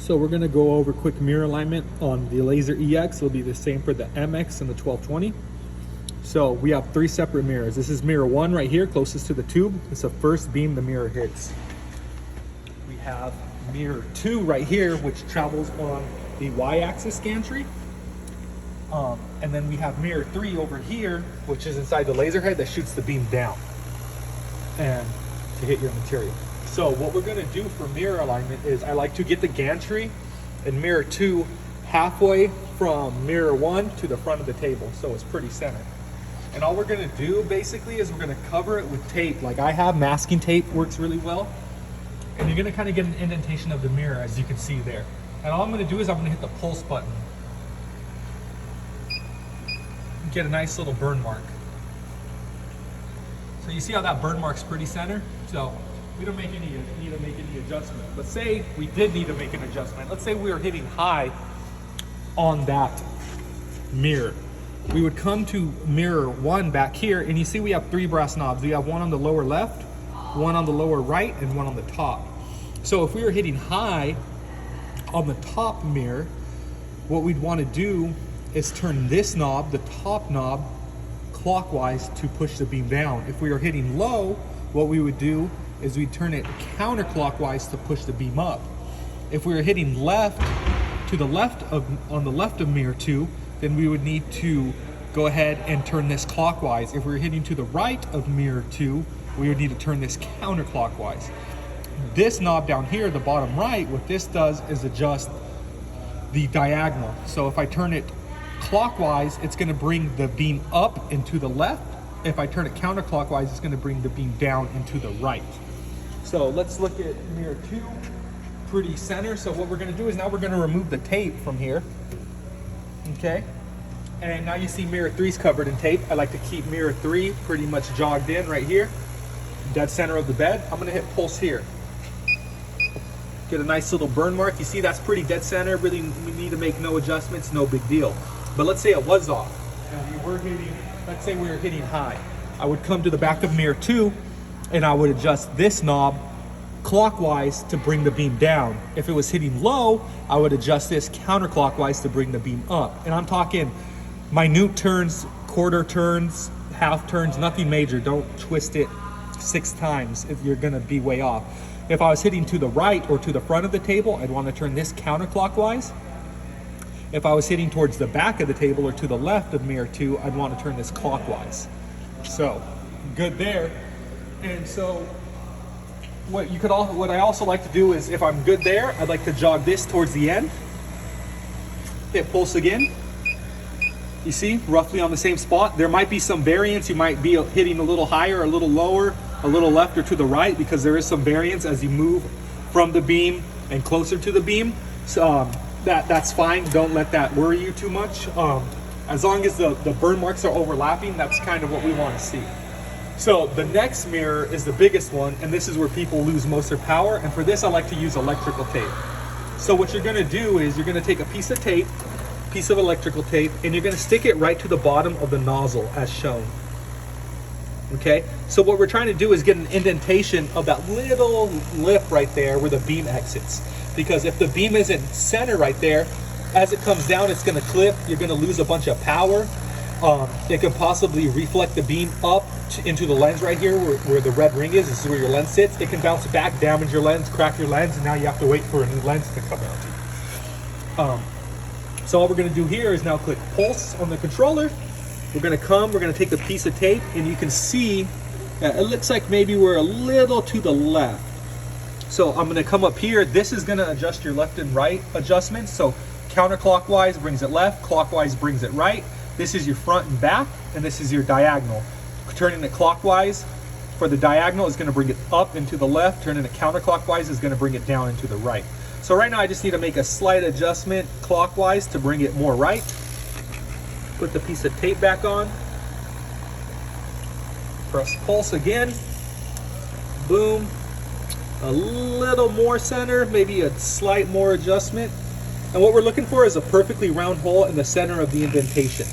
So we're gonna go over quick mirror alignment on the Laser EX. It'll be the same for the MX and the 1220. So we have 3 separate mirrors. This is mirror 1 right here, closest to the tube. It's the first beam the mirror hits. We have mirror 2 right here, which travels on the Y-axis gantry. And then we have mirror 3 over here, which is inside the laser head that shoots the beam down and to hit your material. So what we're gonna do for mirror alignment is I like to get the gantry in mirror 2 halfway from mirror 1 to the front of the table, so it's pretty centered. And all we're gonna do basically is we're gonna cover it with tape. Like I have, masking tape works really well. And you're gonna kind of get an indentation of the mirror, as you can see there. And all I'm gonna do is I'm gonna hit the pulse button. Get a nice little burn mark. So you see how that burn mark's pretty center? So we don't need to make any adjustment. Let's say we did need to make an adjustment. Let's say we were hitting high on that mirror. We would come to mirror 1 back here, and you see we have 3 brass knobs. We have one on the lower left, one on the lower right, and one on the top. So if we were hitting high on the top mirror, what we'd want to do is turn this knob, the top knob, clockwise to push the beam down. If we were hitting low, what we would do is we'd turn it counterclockwise to push the beam up. If we were hitting left to the left of, on the left of mirror 2, then we would need to go ahead and turn this clockwise. If we were hitting to the right of mirror 2, we would need to turn this counterclockwise. This knob down here, the bottom right, what this does is adjust the diagonal. So if I turn it clockwise, it's going to bring the beam up and to the left. If I turn it counterclockwise, it's going to bring the beam down and to the right. So let's look at mirror 2, pretty center. So what we're going to do is now we're going to remove the tape from here. Okay, and now you see mirror 3's covered in tape. I like to keep mirror 3 pretty much jogged in right here, dead center of the bed. I'm going to hit pulse here. Get a nice little burn mark. You see that's pretty dead center. Really, we need to make no adjustments, no big deal. But let's say it was off and we were hitting, let's say we were hitting high. I would come to the back of mirror 2 and I would adjust this knob clockwise to bring the beam down. If it was hitting low, I would adjust this counterclockwise to bring the beam up. And I'm talking minute turns, quarter turns, half turns, nothing major. Don't twist it 6 times if you're gonna be way off. If I was hitting to the right or to the front of the table, I'd want to turn this counterclockwise. If I was hitting towards the back of the table or to the left of mirror 2, I'd want to turn this clockwise. So, good there. And so, what I also like to do is, if I'm good there, I'd like to jog this towards the end. Hit pulse again. You see, roughly on the same spot. There might be some variance. You might be hitting a little higher, a little lower, a little left or to the right, because there is some variance as you move from the beam and closer to the beam. So that's fine. Don't let that worry you too much. As long as the burn marks are overlapping, that's kind of what we want to see. So the next mirror is the biggest one, and this is where people lose most of their power. And for this, I like to use electrical tape. So what you're going to do is you're going to take a piece of tape, piece of electrical tape, and you're going to stick it right to the bottom of the nozzle as shown. Okay, so what we're trying to do is get an indentation of that little lip right there where the beam exits. Because if the beam isn't center right there, as it comes down, it's going to clip. You're going to lose a bunch of power. It could possibly reflect the beam up into the lens right here where the red ring is. This is where your lens sits. It can bounce back, damage your lens, crack your lens, and now you have to wait for a new lens to come out. So all we're going to do here is now click pulse on the controller. We're going to take the piece of tape, and you can see it looks like maybe we're a little to the left. So I'm going to come up here. This is going to adjust your left and right adjustments. So counterclockwise brings it left, clockwise brings it right. This is your front and back, and this is your diagonal. Turning it clockwise for the diagonal is going to bring it up into the left. Turning it counterclockwise is going to bring it down into the right. So right now I just need to make a slight adjustment clockwise to bring it more right. Put the piece of tape back on. Press pulse again. Boom. A little more center, maybe a slight more adjustment. And what we're looking for is a perfectly round hole in the center of the indentation.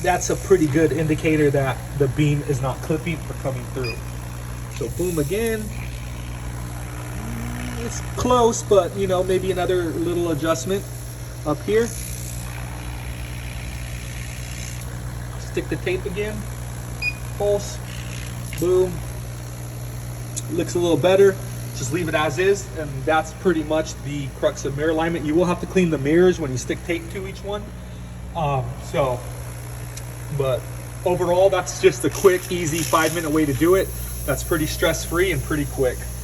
That's a pretty good indicator that the beam is not clipping or coming through. So boom again. it's close, but you know, maybe another little adjustment up here. Stick the tape again, pulse, boom. Looks a little better. Just leave it as is, and that's pretty much the crux of mirror alignment. You will have to clean the mirrors when you stick tape to each one. But overall, that's just a quick, easy 5-minute way to do it. That's pretty stress-free and pretty quick.